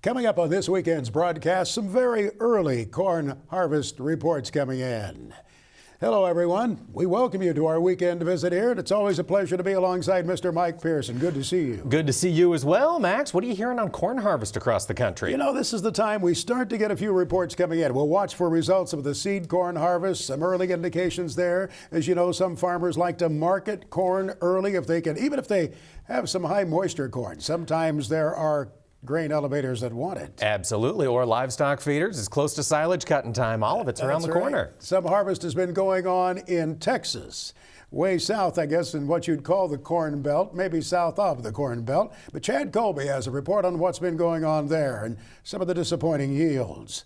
Coming up on this weekend's broadcast, some very early corn harvest reports coming in. Hello, everyone. We welcome you to our weekend visit here, and it's always a pleasure to be alongside Mr. Mike Pearson. Good to see you. Good to see you as well, Max. What are you hearing on corn harvest across the country? You know, this is the time we start to get a few reports coming in. We'll watch for results of the seed corn harvest, some early indications there. As you know, some farmers like to market corn early if they can, even if they have some high moisture corn. Sometimes there are grain elevators that want it. Absolutely, or livestock feeders. It's close to silage cutting time. All of it's around the corner. Some harvest has been going on in Texas, way south, I guess, in what you'd call the Corn Belt, maybe south of the Corn Belt. But Chad Colby has a report on what's been going on there and some of the disappointing yields.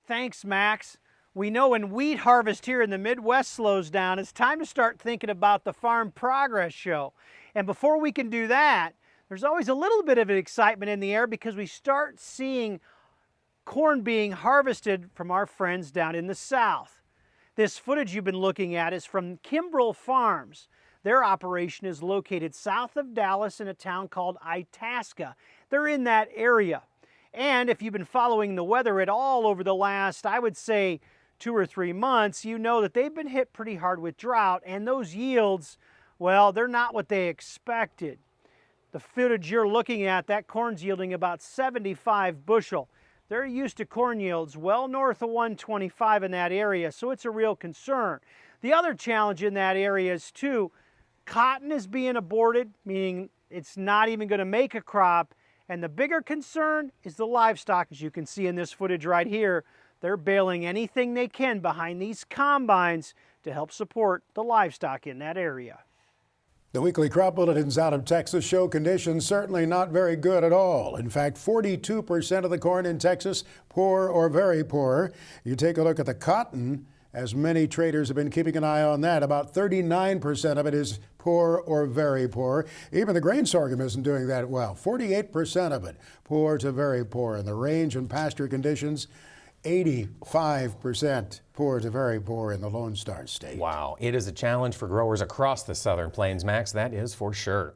Thanks, Max. We know when wheat harvest here in the Midwest slows down, it's time to start thinking about the Farm Progress Show. And before we can do that, there's always a little bit of an excitement in the air because we start seeing corn being harvested from our friends down in the south. This footage you've been looking at is from Kimbrell Farms. Their operation is located south of Dallas in a town called Itasca. They're in that area. And if you've been following the weather at all over the last, I would say, 2 or 3 months, you know that they've been hit pretty hard with drought, and those yields, well, they're not what they expected. The footage you're looking at, that corn's yielding about 75 bushel. They're used to corn yields well north of 125 in that area, so it's a real concern. The other challenge in that area is, too, cotton is being aborted, meaning it's not even going to make a crop. And the bigger concern is the livestock. As you can see in this footage right here, they're baling anything they can behind these combines to help support the livestock in that area. The weekly crop bulletins out of Texas show conditions certainly not very good at all. In fact, 42% of the corn in Texas, poor or very poor. You take a look at the cotton, as many traders have been keeping an eye on that. About 39% of it is poor or very poor. Even the grain sorghum isn't doing that well. 48% of it poor to very poor. And the range and pasture conditions, 85% poor to very poor in the Lone Star State. Wow, it is a challenge for growers across the southern plains, Max. That is for sure.